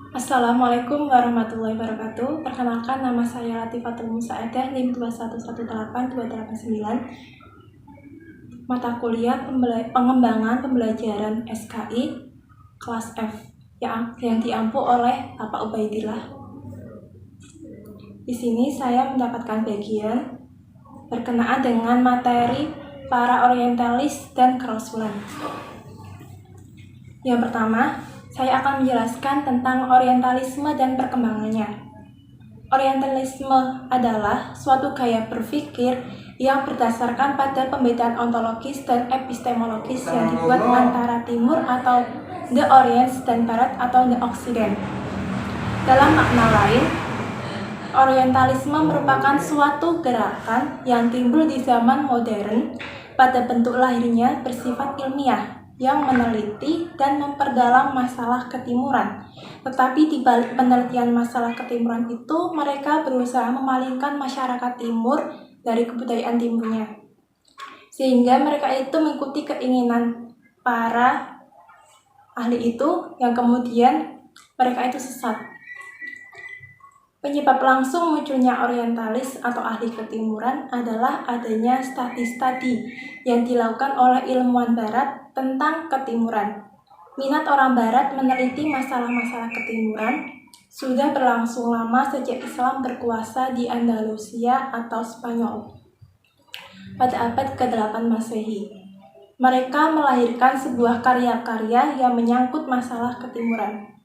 Assalamualaikum warahmatullahi wabarakatuh. Perkenalkan, nama saya Latifatul Musaidah, NIM 2118289. Mata kuliah pengembangan pembelajaran SKI kelas F yang diampu oleh Bapak Ubaidillah. Di sini saya mendapatkan bagian berkenaan dengan materi para orientalis dan kerasulan. Yang pertama, saya akan menjelaskan tentang orientalisme dan perkembangannya. Orientalisme adalah suatu gaya berpikir yang berdasarkan pada pembedaan ontologis dan epistemologis yang dibuat antara Timur atau The Orient dan Barat atau The Occident. Dalam makna lain, orientalisme merupakan suatu gerakan yang timbul di zaman modern pada bentuk lahirnya bersifat ilmiah yang meneliti dan memperdalam masalah ketimuran. Tetapi di balik penelitian masalah ketimuran itu, mereka berusaha memalingkan masyarakat timur dari kebudayaan timurnya. Sehingga mereka itu mengikuti keinginan para ahli itu, yang kemudian mereka itu sesat. Penyebab langsung munculnya orientalis atau ahli ketimuran adalah adanya study yang dilakukan oleh ilmuwan barat tentang ketimuran. Minat orang barat meneliti masalah-masalah ketimuran sudah berlangsung lama sejak Islam berkuasa di Andalusia atau Spanyol pada abad ke-8 Masehi. Mereka melahirkan sebuah karya-karya yang menyangkut masalah ketimuran.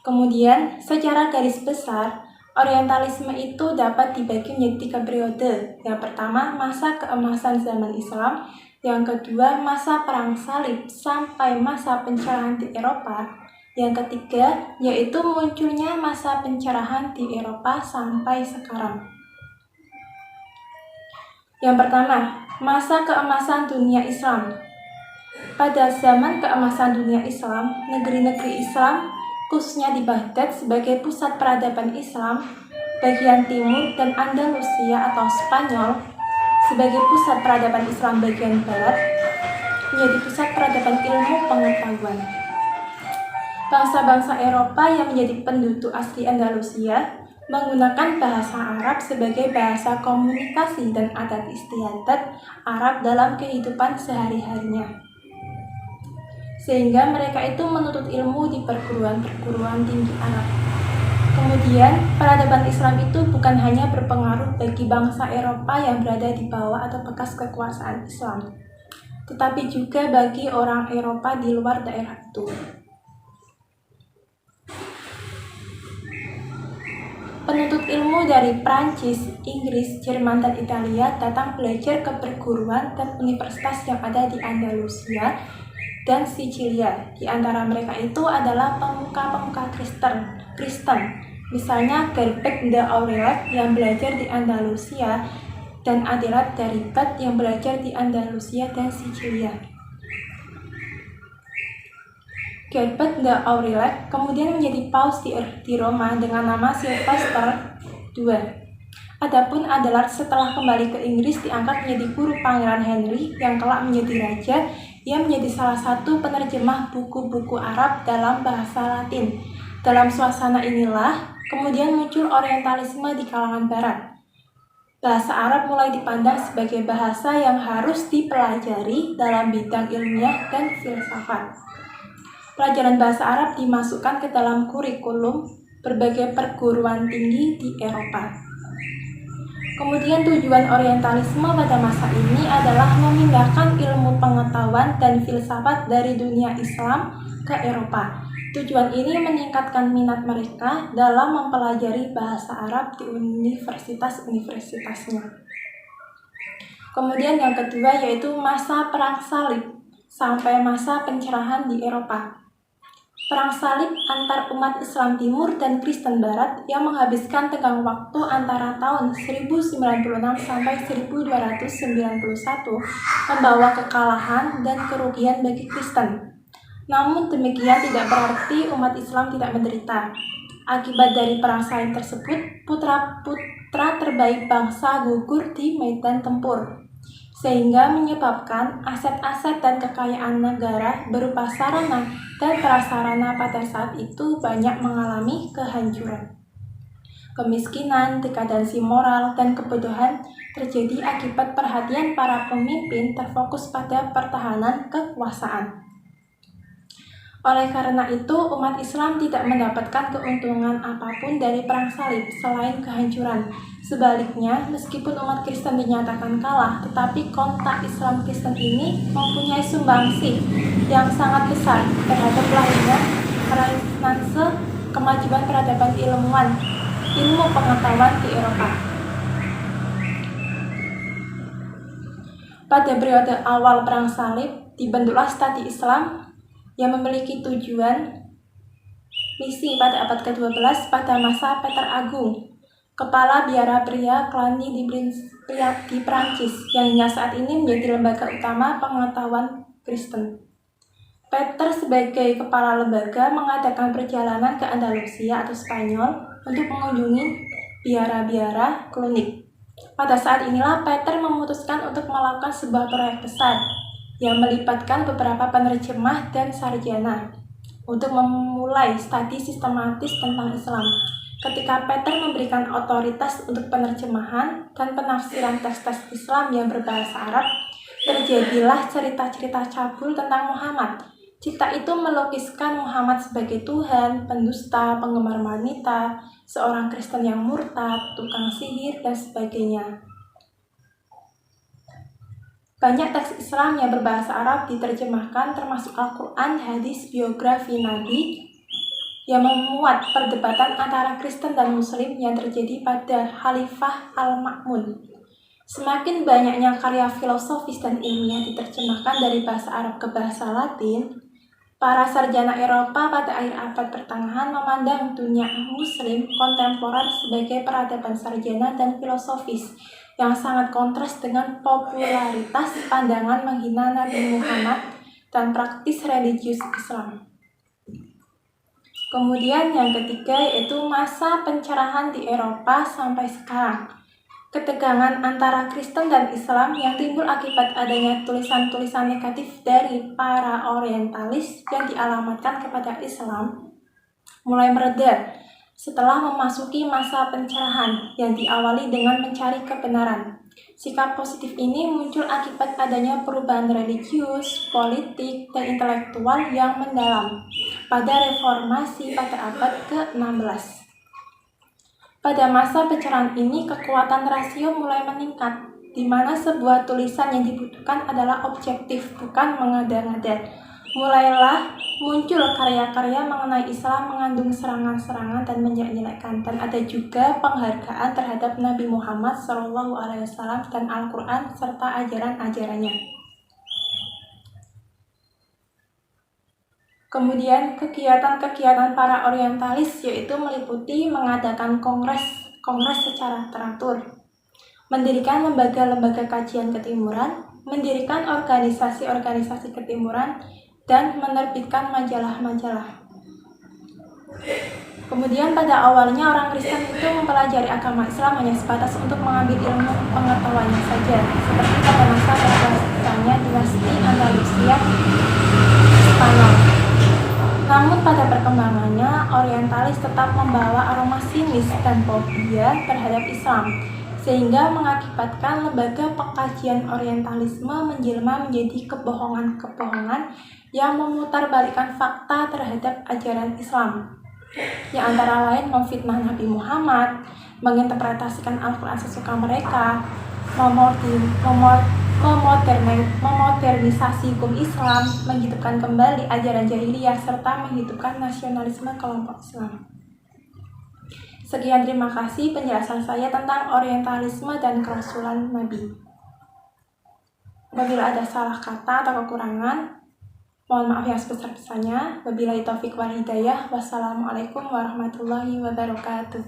Kemudian, secara garis besar, orientalisme itu dapat dibagi menjadi 3 periode. Yang pertama, masa keemasan zaman Islam. Yang kedua, masa perang salib sampai masa pencerahan di Eropa. Yang ketiga, yaitu munculnya masa pencerahan di Eropa sampai sekarang. Yang pertama, masa keemasan dunia Islam. Pada zaman keemasan dunia Islam, negeri-negeri Islam khususnya di Baghdad sebagai pusat peradaban Islam, bagian timur dan Andalusia atau Spanyol sebagai pusat peradaban Islam bagian barat, menjadi pusat peradaban ilmu pengetahuan. Bangsa-bangsa Eropa yang menjadi penduduk asli Andalusia menggunakan bahasa Arab sebagai bahasa komunikasi dan adat istiadat Arab dalam kehidupan sehari-harinya. Sehingga mereka itu menuntut ilmu di perguruan tinggi Arab. Kemudian, peradaban Islam itu bukan hanya berpengaruh bagi bangsa Eropa yang berada di bawah atau bekas kekuasaan Islam, tetapi juga bagi orang Eropa di luar daerah itu. Penuntut ilmu dari Prancis, Inggris, Jerman, dan Italia datang belajar ke perguruan dan universitas yang ada di Andalusia dan Sicilia. Di antara mereka itu adalah pemuka-pemuka Kristen. Misalnya Gerbert de Aurillac yang belajar di Andalusia dan Adelaide de Ripert yang belajar di Andalusia dan Sicilia. Gerbert de Aurillac kemudian menjadi paus di Roma dengan nama Sylvester II. Adapun Adelaide setelah kembali ke Inggris diangkat menjadi guru Pangeran Henry yang kelak menjadi raja. Ia menjadi salah satu penerjemah buku-buku Arab dalam bahasa Latin. Dalam suasana inilah kemudian muncul orientalisme di kalangan barat. Bahasa Arab mulai dipandang sebagai bahasa yang harus dipelajari dalam bidang ilmiah dan filsafat. Pelajaran bahasa Arab dimasukkan ke dalam kurikulum berbagai perguruan tinggi di Eropa. Kemudian tujuan orientalisme pada masa ini adalah memindahkan ilmu pengetahuan dan filsafat dari dunia Islam ke Eropa. Tujuan ini meningkatkan minat mereka dalam mempelajari bahasa Arab di universitas-universitasnya. Kemudian yang kedua yaitu masa perang salib sampai masa pencerahan di Eropa. Perang salib antar umat Islam Timur dan Kristen Barat yang menghabiskan tenggang waktu antara tahun 1096 sampai 1291 membawa kekalahan dan kerugian bagi Kristen. Namun demikian tidak berarti umat Islam tidak menderita. Akibat dari perang salib tersebut, putra-putra terbaik bangsa gugur di medan tempur. sehingga menyebabkan aset-aset dan kekayaan negara berupa sarana dan prasarana pada saat itu banyak mengalami kehancuran. Kemiskinan, dekadensi moral, dan kebodohan terjadi akibat perhatian para pemimpin terfokus pada pertahanan kekuasaan. Oleh karena itu, umat Islam tidak mendapatkan keuntungan apapun dari perang salib selain kehancuran. Sebaliknya, meskipun umat Kristen dinyatakan kalah, tetapi kontak Islam Kristen ini mempunyai sumbangsih yang sangat besar terhadap lahirnya renaissance kemajuan peradaban ilmu pengetahuan di Eropa. Pada periode awal perang salib, dibentuklah studi Islam yang memiliki tujuan misi pada abad ke-12 pada masa Peter Agung, kepala biara pria Cluny di Prancis, yang hingga saat ini menjadi lembaga utama pengetahuan Kristen. Peter sebagai kepala lembaga mengadakan perjalanan ke Andalusia atau Spanyol untuk mengunjungi biara-biara Cluny. Pada saat inilah Peter memutuskan untuk melakukan sebuah proyek besar yang melibatkan beberapa penerjemah dan sarjana untuk memulai studi sistematis tentang Islam. Ketika Peter memberikan otoritas untuk penerjemahan dan penafsiran teks-teks Islam yang berbahasa Arab, terjadilah cerita-cerita cabul tentang Muhammad. Cerita itu melukiskan Muhammad sebagai Tuhan, pendusta, penggemar wanita, seorang Kristen yang murtad, tukang sihir, dan sebagainya. Banyak teks Islam yang berbahasa Arab diterjemahkan, termasuk Al-Quran, hadis, biografi Nabi, yang memuat perdebatan antara Kristen dan Muslim yang terjadi pada Khalifah Al-Ma'mun. Semakin banyaknya karya filosofis dan ilmiah diterjemahkan dari bahasa Arab ke bahasa Latin, para sarjana Eropa pada akhir abad pertengahan memandang dunia Muslim kontemporer sebagai peradaban sarjana dan filosofis, yang sangat kontras dengan popularitas pandangan menghina Nabi Muhammad dan praktis religius Islam. Kemudian yang ketiga yaitu masa pencerahan di Eropa sampai sekarang. Ketegangan antara Kristen dan Islam yang timbul akibat adanya tulisan-tulisan negatif dari para orientalis yang dialamatkan kepada Islam mulai mereda setelah memasuki masa pencerahan yang diawali dengan mencari kebenaran. Sikap positif ini muncul akibat adanya perubahan religius, politik, dan intelektual yang mendalam pada reformasi pada abad ke-16. Pada masa pencerahan ini, kekuatan rasio mulai meningkat, di mana sebuah tulisan yang dibutuhkan adalah objektif, bukan mengada-ngada. Mulailah muncul karya-karya mengenai Islam mengandung serangan-serangan dan menjelek-jelekkan, dan ada juga penghargaan terhadap Nabi Muhammad SAW dan Al-Quran serta ajaran-ajarannya. Kemudian kegiatan-kegiatan para orientalis yaitu meliputi mengadakan kongres secara teratur, mendirikan lembaga-lembaga kajian ketimuran, mendirikan organisasi-organisasi ketimuran, dan menerbitkan majalah-majalah. Kemudian pada awalnya orang Kristen itu mempelajari agama Islam hanya sebatas untuk mengambil ilmu pengetahuannya saja, seperti pada masa terbentuknya dinasti Andalusia Spanyol. Namun pada perkembangannya, orientalis tetap membawa aroma sinis dan fobia terhadap Islam, sehingga mengakibatkan lembaga pengkajian orientalisme menjelma menjadi kebohongan-kebohongan yang memutarbalikkan fakta terhadap ajaran Islam, yang antara lain memfitnah Nabi Muhammad, menginterpretasikan Al-Quran sesuka mereka, memodernisasi hukum Islam, menghidupkan kembali ajaran jahiliyah, serta menghidupkan nasionalisme kelompok Islam. Sekian, terima kasih penjelasan saya tentang orientalisme dan kerasulan Nabi. Apabila ada salah kata atau kekurangan, mohon maaf yang sebesar-besarnya. Wabillahi taufiq wal hidayah. Wassalamualaikum warahmatullahi wabarakatuh.